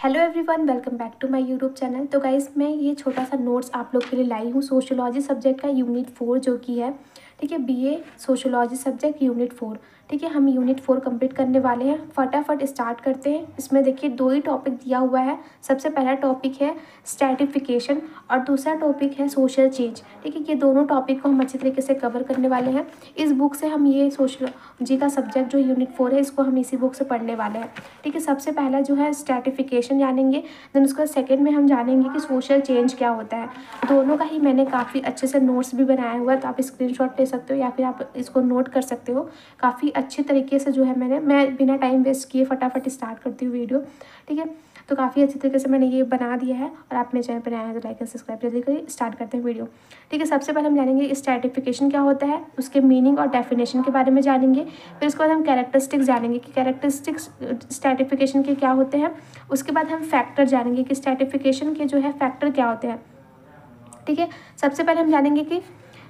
Hello everyone, welcome back to my YouTube channel. तो guys, मैं ये छोटा सा नोट्स आप लोग के लिए लाई हूँ सोशियोलॉजी सब्जेक्ट का यूनिट 4 जो कि है, ठीक है, बीए सोशियोलॉजी सब्जेक्ट यूनिट 4। ठीक है, हम यूनिट 4 कंप्लीट करने वाले हैं। फटाफट स्टार्ट करते हैं। इसमें देखिए 2 ही टॉपिक दिया हुआ है। सबसे पहला टॉपिक है स्ट्रैटिफिकेशन और दूसरा टॉपिक है सोशल चेंज। ठीक है, ये दोनों टॉपिक को हम अच्छी तरीके से कवर करने वाले हैं। इस बुक से हम ये सोशियोलॉजी का सब्जेक्ट जो यूनिट 4 है, इसको हम इसी बुक से पढ़ने वाले हैं। ठीक है, सबसे पहला जो है स्ट्रैटिफिकेशन जानेंगे, देन उसका सेकंड में हम जानेंगे कि सोशल चेंज क्या होता है। दोनों का ही मैंने काफ़ी अच्छे से नोट्स भी बनाया हुआ है, तो आप स्क्रीनशॉट ले सकते हो या फिर आप इसको नोट कर सकते हो। काफ़ी अच्छे तरीके से जो है मैं बिना टाइम वेस्ट किए फटाफट स्टार्ट करती हूँ वीडियो। ठीक है, तो काफ़ी अच्छे तरीके से मैंने ये बना दिया है और आप मेरे चैनल पर नए हैं तो लाइक एंड सब्सक्राइब जल्दी करिए। स्टार्ट करते हैं वीडियो। ठीक है, सबसे पहले हम जानेंगे स्ट्रैटिफिकेशन क्या होता है, उसके मीनिंग और डेफिनेशन के बारे में जानेंगे। फिर उसके बाद हम कैरेक्टरिस्टिक्स जानेंगे कि कैरेक्टरिस्टिक्स स्ट्रैटिफिकेशन के क्या होते हैं। उसके बाद हम फैक्टर जानेंगे कि स्ट्रैटिफिकेशन के जो है फैक्टर क्या होते हैं। ठीक है, सबसे पहले हम जानेंगे कि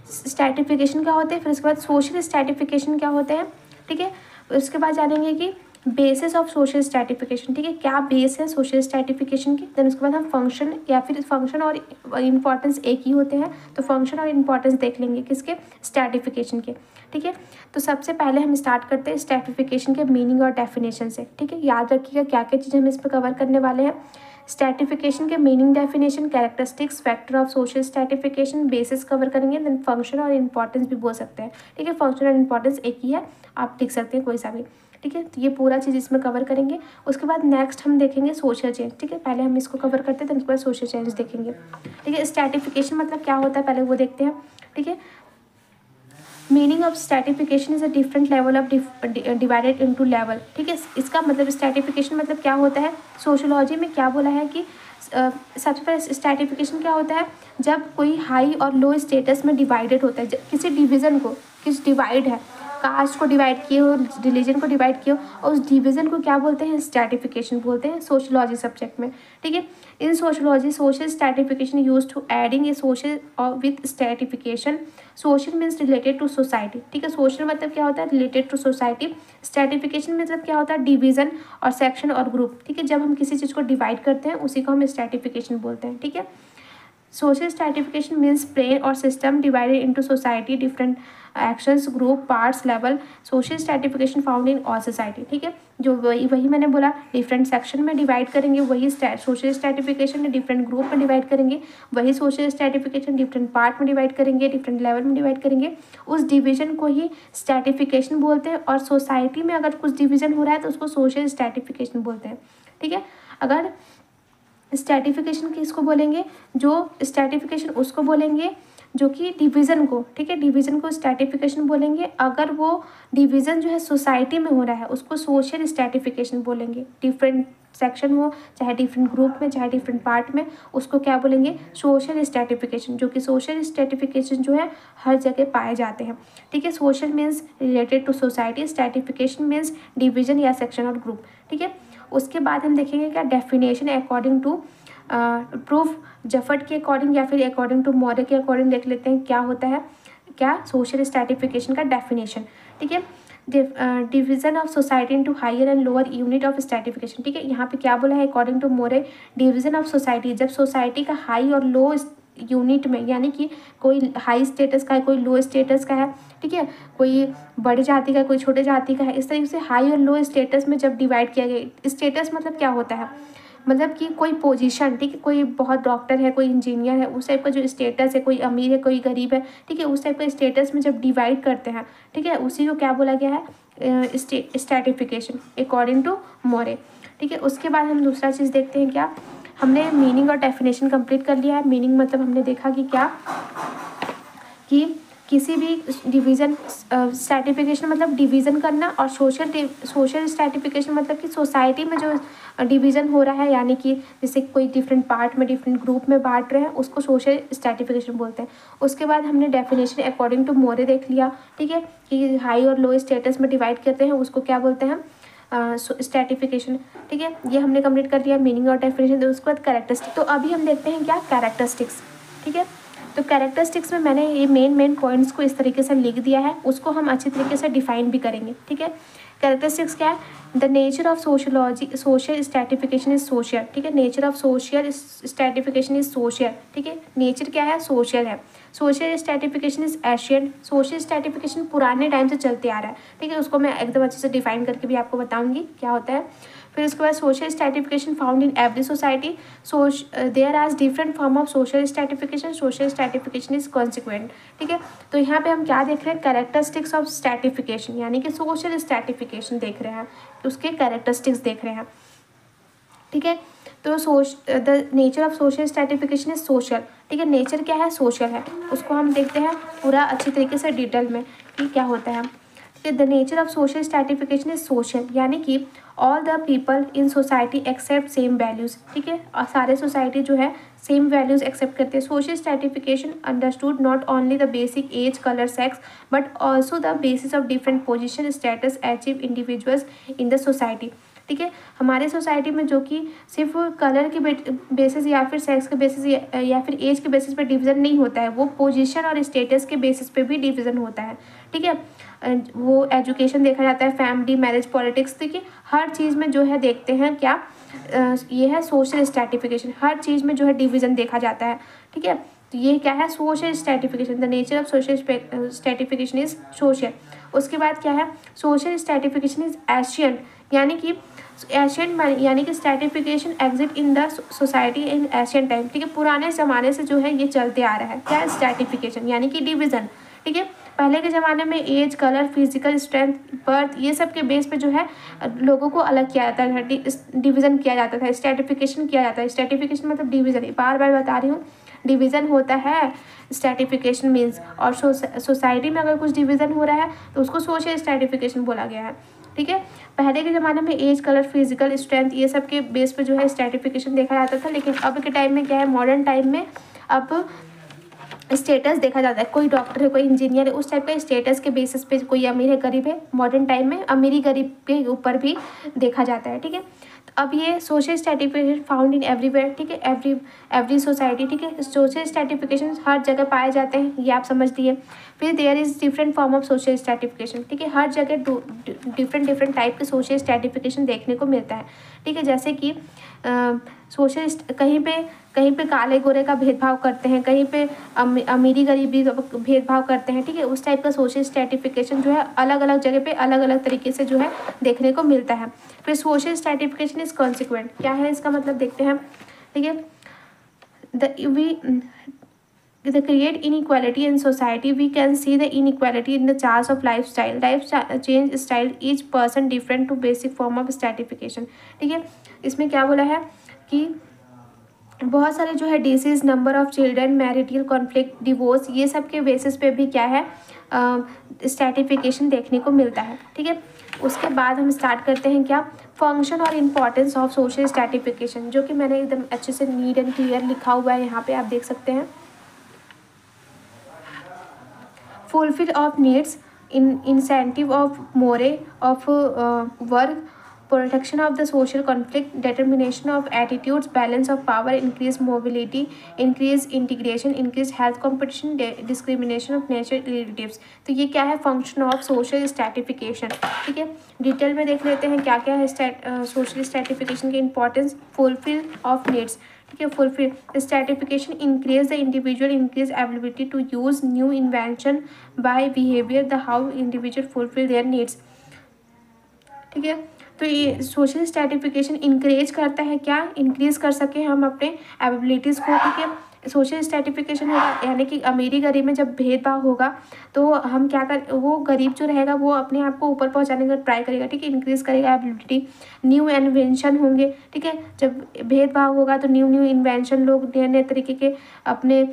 स्ट्रैटिफिकेशन क्या होते हैं, फिर उसके बाद सोशल स्ट्रैटिफिकेशन क्या होते हैं। ठीक है, उसके बाद जानेंगे कि बेसिस ऑफ सोशल स्ट्रैटिफिकेशन। ठीक है, क्या बेस है सोशल स्ट्रैटिफिकेशन की। देन उसके बाद हम फंक्शन या फिर फंक्शन और इम्पॉर्टेंस एक ही होते हैं, तो फंक्शन और इम्पॉर्टेंस देख लेंगे किसके, स्ट्रैटिफिकेशन के। ठीक है, तो सबसे पहले हम स्टार्ट करते हैं स्ट्रैटिफिकेशन के मीनिंग और डेफिनेशन से। ठीक है, याद रखिएगा क्या क्या चीज़ें हम इस पर कवर करने वाले हैं। स्ट्रैटिफिकेशन के meaning, definition, characteristics, factor of social stratification, basis cover करेंगे। देन फंक्शन और इंपॉर्टेंस भी बोल सकते हैं। ठीक है, फंक्शन और इंपॉर्टेंस एक ही है, आप लिख सकते हैं कोई सा भी। ठीक है, तो ये पूरा चीज़ इसमें कवर करेंगे। उसके बाद नेक्स्ट हम देखेंगे सोशल चेंज। ठीक है, पहले हम इसको कवर करते हैं, तो उसके बाद सोशल चेंज देखेंगे। ठीक है, स्ट्रैटिफिकेशन मतलब क्या होता है पहले वो देखते हैं। ठीक है, meaning of stratification is a different level of divided into level. ठीक है, इसका मतलब स्ट्रैटिफिकेशन मतलब क्या होता है, सोशियोलॉजी में क्या बोला है कि सबसे पहले स्ट्रैटिफिकेशन क्या होता है, जब कोई हाई और लो स्टेटस में डिवाइडेड होता है। किसी डिवीज़न को, किस डिवाइड है, कास्ट को डिवाइड किए हो, रिलीजन को डिवाइड किए हो, और उस डिवीज़न को क्या बोलते हैं, स्ट्रैटिफिकेशन बोलते हैं सोशियोलॉजी सब्जेक्ट में। ठीक है, in sociology social stratification use to adding a social with stratification. Social means related to society. ठीक है, सोशल मतलब क्या होता है, रिलेटेड टू सोसाइटी। स्ट्रैटिफिकेशन मतलब क्या होता है, डिवीज़न और सेक्शन और ग्रुप। ठीक है, जब हम किसी चीज़ को डिवाइड करते हैं उसी को हम स्ट्रैटिफिकेशन बोलते हैं। ठीक है, सोशल स्ट्रैटिफिकेशन मीन्स प्लेन और system divided into society, different actions, group, parts, level. Social stratification found in all society. ठीक है, जो वही मैंने बोला, डिफरेंट सेक्शन में डिवाइड करेंगे, वही सोशल स्ट्रैटिफिकेशन डिफरेंट ग्रुप में डिवाइड करेंगे, वही सोशल स्ट्रैटिफिकेशन डिफरेंट पार्ट में डिवाइड करेंगे, डिफरेंट लेवल में डिवाइड करेंगे। उस डिवीजन को ही स्ट्रैटिफिकेशन बोलते हैं। और सोसाइटी में अगर कुछ डिवीजन हो रहा है तो उसको सोशल स्ट्रैटिफिकेशन बोलते हैं। ठीक है, अगर स्ट्रैटिफिकेशन किसको बोलेंगे, जो स्ट्रैटिफिकेशन उसको बोलेंगे जो कि डिवीज़न को, ठीक है, डिवीज़न को स्ट्रैटिफिकेशन बोलेंगे। अगर वो डिवीज़न जो है सोसाइटी में हो रहा है उसको सोशल स्ट्रैटिफिकेशन बोलेंगे। डिफरेंट सेक्शन हो, चाहे डिफरेंट ग्रुप में, चाहे डिफरेंट पार्ट में, उसको क्या बोलेंगे, सोशल स्ट्रैटिफिकेशन। जो कि सोशल स्ट्रैटिफिकेशन जो है हर जगह पाए जाते हैं। ठीक है, social means related to society, stratification means division या सेक्शन और ग्रुप। ठीक है, उसके बाद हम देखेंगे क्या डेफिनेशन अकॉर्डिंग टू प्रूफ जफट के अकॉर्डिंग या फिर अकॉर्डिंग टू मॉरे के अकॉर्डिंग देख लेते हैं क्या होता है, क्या सोशल स्ट्रैटिफिकेशन का डेफिनेशन। ठीक है, division of society into higher and lower unit of stratification. ठीक है, यहाँ पे क्या बोला है, according to Moore division of society, जब सोसाइटी का हाई और लो यूनिट में, यानी कि कोई हाई स्टेटस का है, कोई लो स्टेटस का है। ठीक है, कोई बड़ी जाति का है, कोई छोटे जाति का है, इस तरीके से हाई और लो स्टेटस में जब डिवाइड किया गया। स्टेटस मतलब क्या होता है, मतलब कि कोई पोजीशन, ठीक है, कोई बहुत डॉक्टर है, कोई इंजीनियर है, उस टाइप का जो स्टेटस है, कोई अमीर है, कोई गरीब है। ठीक है, उस टाइप का स्टेटस में जब डिवाइड करते हैं, ठीक है, उसी को क्या बोला गया है, स्ट्रैटिफिकेशन अकॉर्डिंग टू मोरे। ठीक है, उसके बाद हम दूसरा चीज़ देखते हैं क्या, हमने मीनिंग और डेफिनेशन कंप्लीट कर लिया है। मीनिंग मतलब हमने देखा कि क्या, कि किसी भी डिवीज़न, स्ट्रैटिफिकेशन मतलब डिवीज़न करना, और सोशल स्ट्रैटिफिकेशन मतलब कि सोसाइटी में जो डिवीज़न हो रहा है, यानी कि जैसे कोई डिफरेंट पार्ट में, डिफरेंट ग्रुप में बांट रहे हैं, उसको सोशल स्ट्रैटिफिकेशन बोलते हैं। उसके बाद हमने डेफिनेशन अकॉर्डिंग टू मोरे देख लिया। ठीक है, कि हाई और लो स्टेटस में डिवाइड करते हैं, उसको क्या बोलते हैं, स्ट्रैटिफिकेशन। ठीक है, ये हमने कंप्लीट कर लिया मीनिंग और डेफिनेशन। उसके बाद कैरेक्टरिस्टिक, तो अभी हम देखते हैं क्या, कैरेक्टरिस्टिक्स। ठीक है, तो कैरेक्टरिस्टिक्स में मैंने ये मेन पॉइंट्स को इस तरीके से लिख दिया है, उसको हम अच्छी तरीके से डिफाइन भी करेंगे। ठीक है, कैरेक्टरिस्टिक्स क्या है, the nature of sociology social stratification is social, ठीक है, nature of social stratification is social, ठीक है, नेचर क्या है, सोशल है। Social stratification is Asian, social stratification पुराने टाइम से चलते आ रहा है, ठीक है, उसको मैं एकदम अच्छे से डिफाइन करके भी आपको बताऊंगी क्या होता है। फिर उसके बाद social stratification found in every society, there are different form of social stratification, social stratification is consequent, ठीक है। तो यहाँ पे हम क्या देख रहे हैं, कैरेक्टरिस्टिक्स ऑफ स्ट्रैटिफिकेशन, यानी कि सोशल स्ट्रैटिफिकेशन देख रहे हैं, उसके कैरेक्टरिस्टिक्स देख रहे हैं, ठीक है। तो the nature of social stratification is social, ठीक है, नेचर क्या है, सोशल है, उसको हम देखते हैं पूरा अच्छी तरीके से डिटेल में कि क्या होता है। The nature of social stratification is social, यानी कि all the people in society except same values, ठीक है, और सारे सोसाइटी जो है सेम वैल्यूज़ एक्सेप्ट करते हैं। Social stratification understood not only the basic age, colour, sex, but also the basis of different position, status achieve individuals in the society, ठीक है। हमारे सोसाइटी में जो कि सिर्फ कलर के बेसिस या फिर सेक्स के बेसिस या फिर एज के बेसिस पे डिवीज़न नहीं होता है, वो पोजीशन और स्टेटस के बेसिस पे भी डिवीज़न होता है, ठीक है। वो एजुकेशन देखा जाता है, फैमिली, मैरिज, पॉलिटिक्स, ठीक है, हर चीज़ में जो है देखते हैं क्या, ये है सोशल स्ट्रैटिफिकेशन, हर चीज़ में जो है डिवीज़न देखा जाता है, ठीक है। तो ये क्या है, social stratification, the nature of social stratification is social. उसके बाद क्या है, सोशल स्ट्रैटिफिकेशन इज एशियन, यानी कि एशियन यानी कि stratification exit in the society in Asian time, ठीक है, पुराने ज़माने से जो है ये चलते आ रहा है, क्या है, स्ट्रैटिफिकेशन यानी कि डिवीज़न, ठीक है। पहले के ज़माने में age, colour, physical strength, birth, ये सब के बेस पे जो है लोगों को अलग किया जाता था, डिवीज़न किया जाता था, स्ट्रैटिफिकेशन किया जाता है। स्ट्रैटिफिकेशन मतलब डिवीज़न, बार बार बता रही हूँ, डिवीज़न होता है स्ट्रैटिफिकेशन मीन्स, और सोसाइटी में अगर कुछ डिवीज़न हो रहा है तो उसको सोशल स्ट्रैटिफिकेशन बोला गया है, ठीक है। पहले के ज़माने में एज, कलर, फिजिकल स्ट्रेंथ, ये सब के बेस पे जो है स्ट्रैटिफिकेशन देखा जाता था, लेकिन अब के टाइम में क्या है, मॉडर्न टाइम में अब स्टेटस देखा जाता है, कोई डॉक्टर है, कोई इंजीनियर है, उस टाइप का स्टेटस के बेसिस पे कोई अमीर है, गरीब है, मॉडर्न टाइम में अमीरी गरीब के ऊपर भी देखा जाता है, ठीक है। तो अब ये social stratification found in everywhere, ठीक है, एवरी सोसाइटी, ठीक है, सोशल स्ट्रैटिफिकेशन हर जगह पाए जाते हैं, ये आप समझ लिए। फिर there is different form of social stratification, ठीक है, हर जगह डिफरेंट टाइप के सोशल स्ट्रैटिफिकेशन देखने को मिलता है, ठीक है। जैसे कि सोशल कहीं पे काले गोरे का भेदभाव करते हैं, कहीं पे अमीरी गरीबी का भेदभाव करते हैं, ठीक है, उस टाइप का सोशल स्ट्रैटिफिकेशन जो है अलग अलग जगह पे अलग अलग तरीके से जो है देखने को मिलता है। फिर सोशल स्ट्रैटिफिकेशन इज कॉन्सिक्वेंट, क्या है इसका मतलब देखते हैं, ठीक है। The create inequality in society, we can see the inequality in the charts of lifestyle, change style, each person different to basic form of stratification, ठीक है। इसमें क्या बोला है कि बहुत सारे जो है disease, number of children, marital conflict, divorce, ये सब के बेसिस पे भी क्या है स्ट्रैटिफिकेशन देखने को मिलता है, ठीक है। उसके बाद हम स्टार्ट करते हैं क्या, फंक्शन और इम्पॉर्टेंस ऑफ सोशल स्ट्रैटिफिकेशन, जो कि मैंने एकदम अच्छे से नीट एंड क्लियर लिखा हुआ है, यहाँ पे आप देख सकते हैं। Fulfil of needs, incentive of more of work, protection of the social conflict, determination of attitudes, balance of power, increased mobility, increased integration, increased health competition, discrimination of natural relatives। तो ये क्या है, फंक्शन ऑफ सोशल स्ट्रैटिफिकेशन, ठीक है। Detail में देख लेते हैं क्या क्या है सोशल स्ट्रैटिफिकेशन के इंपॉर्टेंस। फुलफिल ऑफ नीड्स, ठीक है, fulfil stratification increase the individual increase ability to use new invention by behaviour, the how individual fulfil their needs, ठीक है। तो ये सोशल स्ट्रैटिफिकेशन इंक्रेज करता है, क्या इंक्रीज कर सके हम अपने एबिलिटीज़ को, ठीक है। सोशल स्ट्रैटिफिकेशन होगा यानी कि अमीरी गरीब में जब भेदभाव होगा तो हम क्या कर, वो गरीब जो रहेगा वो अपने आप को ऊपर पहुंचाने का ट्राई करेगा, ठीक है, इंक्रीज करेगा एबिलिटी। न्यू इन्वेंशन होंगे, ठीक है, जब भेदभाव होगा तो न्यू इन्वेंशन, लोग नए नए तरीके के अपने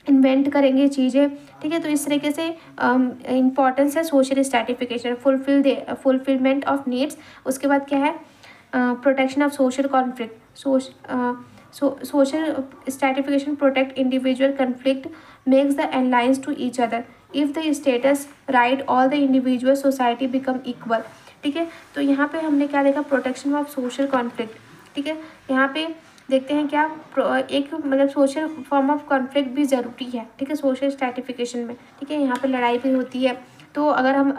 इन्वेंट करेंगे चीज़ें, ठीक है। तो इस तरीके से इम्पॉर्टेंस है social stratification, fulfilment of needs. उसके बाद क्या है, protection of social conflict, social stratification protect individual conflict, makes the alliance to each other, if the status right all the individual society become equal, ठीक है। तो यहाँ पे हमने क्या देखा, प्रोटेक्शन ऑफ सोशल कॉन्फ्लिक्ट, ठीक है। यहाँ पे देखते हैं क्या, एक मतलब सोशल फॉर्म ऑफ कॉन्फ्लिक्ट भी ज़रूरी है, ठीक है, सोशल स्ट्रैटिफिकेशन में, ठीक है। यहाँ पे लड़ाई भी होती है, तो अगर हम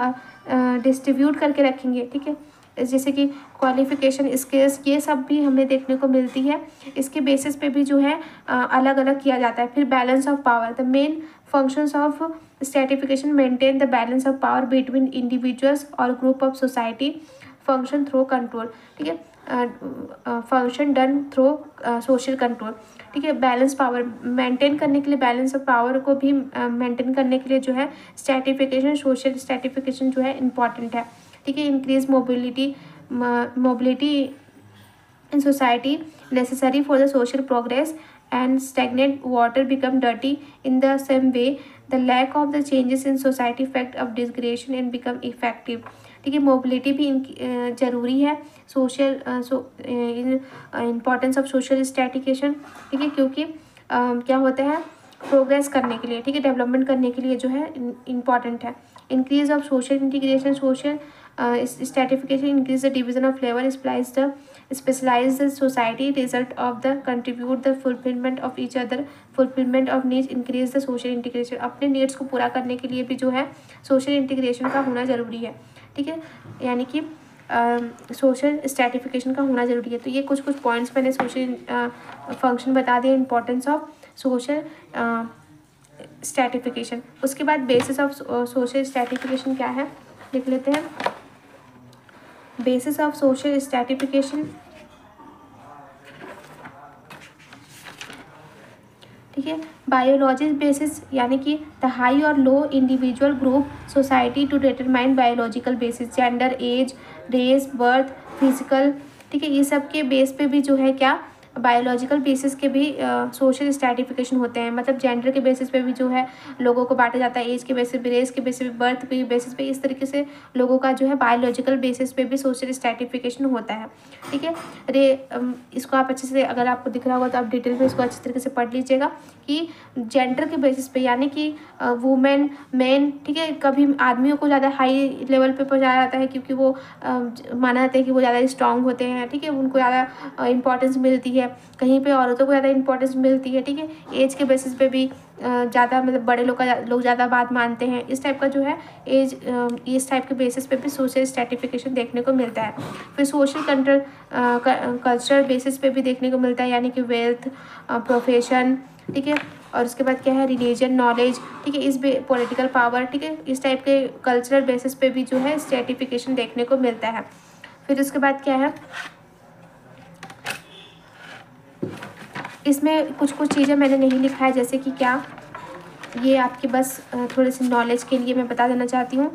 डिस्ट्रीब्यूट करके रखेंगे, ठीक है। जैसे कि क्वालिफिकेशन, स्किल्स, ये सब भी हमें देखने को मिलती है। इसके बेसिस पे भी जो है अलग अलग किया जाता है। फिर balance of power, the main functions of stratification maintain the balance of power between individuals और group of society, function through control, ठीक है, function done through social control, ठीक है। बैलेंस पावर मेंटेन करने के लिए, बैलेंस ऑफ पावर को भी मेंटेन करने के लिए जो है स्ट्रेटिफिकेशन, सोशल स्ट्रेटिफिकेशन जो है इम्पॉर्टेंट है, ठीक है। Increase mobility in society necessary for the social progress, and stagnant water become dirty. In the same way, the lack of the changes in society effect of degradation and become effective, ठीक है। Mobility भी जरूरी है, social importance of social stratification, ठीक है, क्योंकि क्या होता है, प्रोग्रेस करने के लिए, ठीक है, डेवलपमेंट करने के लिए जो है इम्पॉर्टेंट है। Increase of social integration, social stratification increase the division of labour, supplies the specialize the society, result of the contribute the fulfillment of each other, fulfillment of needs, increase the social integration। अपने needs को पूरा करने के लिए भी जो है social integration का होना ज़रूरी है, ठीक है, यानी कि सोशल स्ट्रेटिफिकेशन का होना ज़रूरी है। तो ये कुछ कुछ पॉइंट्स मैंने सोशल फंक्शन बता दिया, इंपॉर्टेंस ऑफ सोशल स्ट्रेटिफिकेशन। उसके बाद बेसिस ऑफ सोशल स्ट्रेटिफिकेशन क्या है देख लेते हैं। बेसिस ऑफ सोशल स्ट्रेटिफिकेशन, ठीक है, बायोलॉजिक बेसिस, यानी कि द हाई और low individual group society to determine biological basis, gender, age, race, birth, physical, ठीक है, ये सब के बेस पे भी जो है क्या, बायोलॉजिकल बेसिस के भी सोशल स्ट्रेटिफिकेशन होते हैं। मतलब जेंडर के बेसिस पे भी जो है लोगों को बांटा जाता है, एज के बेसिस पे, रेस के बेसिस पे, बर्थ के बेसिस पे, इस तरीके से लोगों का जो है बायोलॉजिकल बेसिस पे भी सोशल स्ट्रेटिफिकेशन होता है, ठीक है। इसको आप अच्छे से, अगर आपको दिख रहा होगा तो आप डिटेल में इसको अच्छी तरीके से पढ़ लीजिएगा कि जेंडर के बेसिस पे, यानी कि वुमेन, मैन, ठीक है, कभी आदमियों को ज़्यादा हाई लेवल पे पहुँचाया जाता है क्योंकि वो माना जाता है कि वो ज़्यादा स्ट्रांग होते हैं, ठीक है, उनको ज़्यादा इंपॉर्टेंस मिलती है। कहीं पे औरतों को ज़्यादा इंपॉर्टेंस मिलती है, ठीक है। एज के बेसिस पे भी ज़्यादा, मतलब बड़े लोग ज़्यादा बात मानते हैं। इस टाइप का जो है एज, इस टाइप के बेसिस पे भी सोशल स्ट्रेटिफिकेशन देखने को मिलता है। फिर सोशल कल्चरल बेसिस पे भी देखने को मिलता है, यानी कि वेल्थ, प्रोफेशन, ठीक है, और उसके बाद क्या है, रिलीजन, नॉलेज, ठीक है, इस पॉलिटिकल पावर, ठीक है, इस टाइप के कल्चरल बेसिस पे भी जो है स्ट्रेटिफिकेशन देखने को मिलता है। फिर उसके बाद क्या है, इसमें कुछ कुछ चीज़ें मैंने नहीं लिखा है, जैसे कि क्या, ये आपके बस थोड़े से नॉलेज के लिए मैं बता देना चाहती हूँ।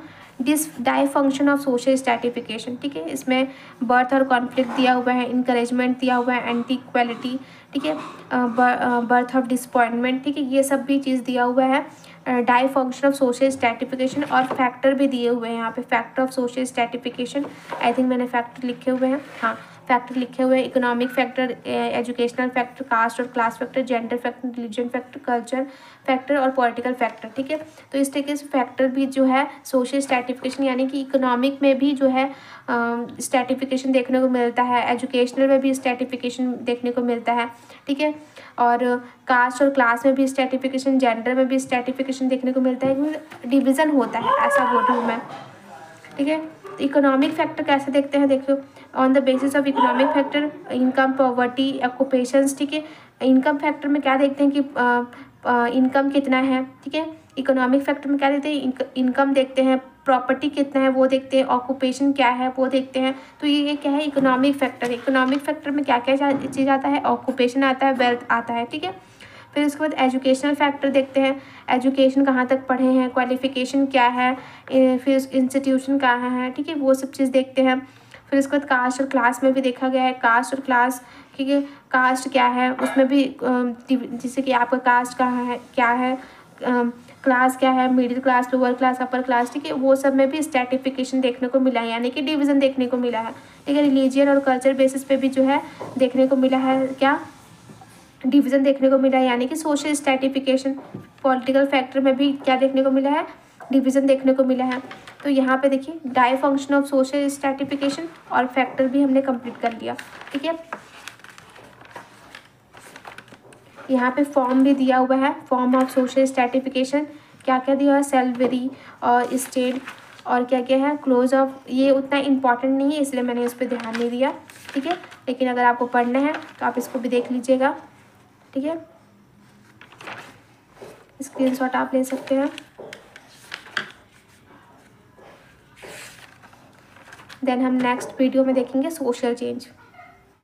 डाई फंक्शन ऑफ सोशल स्ट्रेटिफिकेशन, ठीक है, इसमें बर्थ और कॉन्फ्लिक्ट दिया हुआ है, इंकरेजमेंट दिया हुआ है, एंटी इक्वालिटी, ठीक है, बर्थ ऑफ डिसअपॉइंटमेंट, ठीक है, ये सब भी चीज़ दिया हुआ है। The function of social stratification, और फैक्टर भी दिए हुए हैं यहाँ पे, factor of social stratification, I think मैंने फैक्टर लिखे हुए हैं, हाँ फैक्टर लिखे हुए हैं, economic factor, educational factor, caste और class factor, gender factor, religion factor, culture factor और पॉलिटिकल फैक्टर, ठीक है। तो इस तरीके से फैक्टर भी जो है सोशल स्ट्रेटिफिकेशन, यानी कि इकोनॉमिक में भी जो है स्ट्रेटिफिकेशन देखने को मिलता है, एजुकेशनल में भी स्ट्रेटिफिकेशन देखने को मिलता है, ठीक है, और कास्ट और क्लास में भी स्ट्रेटिफिकेशन, जेंडर में भी स्ट्रेटिफिकेशन देखने को मिलता है, डिवीज़न होता है, ऐसा बोल रही हूँ मैं, ठीक है। इकोनॉमिक फैक्टर कैसे देखते हैं, देखो, on the basis of economic factor, income, poverty, occupations, ठीक है। इनकम फैक्टर में क्या देखते हैं कि इनकम कितना है, ठीक है। इकोनॉमिक फैक्टर में क्या देखते हैं, इनकम देखते हैं, प्रॉपर्टी कितना है वो देखते हैं, ऑक्यूपेशन क्या है वो देखते हैं। तो ये क्या है, इकोनॉमिक फैक्टर है। इकोनॉमिक फैक्टर में क्या क्या चीज़ आता है, ऑक्यूपेशन आता है, वेल्थ आता है, ठीक है। फिर उसके बाद एजुकेशनल फैक्टर देखते हैं, एजुकेशन कहाँ तक पढ़े हैं, क्वालिफिकेशन क्या है, फिर इंस्टीट्यूशन कहाँ है, ठीक है, वो सब चीज़ देखते हैं। फिर उसके बाद कास्ट और क्लास में भी देखा गया है, कास्ट और क्लास, ठीक है, कास्ट क्या है उसमें भी, जैसे कि आपका कास्ट कहाँ है, क्या है, क्लास क्या है, middle class, lower class, upper class, ठीक है, वो सब में भी स्ट्रेटिफिकेशन देखने को मिला है, यानी कि डिवीज़न देखने को मिला है, ठीक है। रिलीजियन और कल्चर बेसिस पे भी जो है देखने को मिला है, क्या, डिवीज़न देखने को मिला है, यानी कि सोशल स्ट्रेटिफिकेशन। पॉलिटिकल फैक्टर में भी क्या देखने को मिला है, डिवीज़न देखने को मिला है। तो यहाँ पे देखिए डाई फंक्शन ऑफ सोशल स्ट्रेटिफिकेशन और फैक्टर भी हमने कंप्लीट कर लिया, ठीक है। यहाँ पे फॉर्म भी दिया हुआ है, फॉर्म ऑफ सोशल स्ट्रेटिफिकेशन क्या क्या दिया हुआ है, सेल्फ वेरी और स्टेट और क्या क्या है, क्लोज ऑफ, ये उतना इम्पॉर्टेंट नहीं है इसलिए मैंने इस पर ध्यान नहीं दिया, ठीक है। लेकिन अगर आपको पढ़ना है तो आप इसको भी देख लीजिएगा, ठीक है। स्क्रीनशॉट आप ले सकते हैं। देन हम नेक्स्ट वीडियो में देखेंगे सोशल चेंज।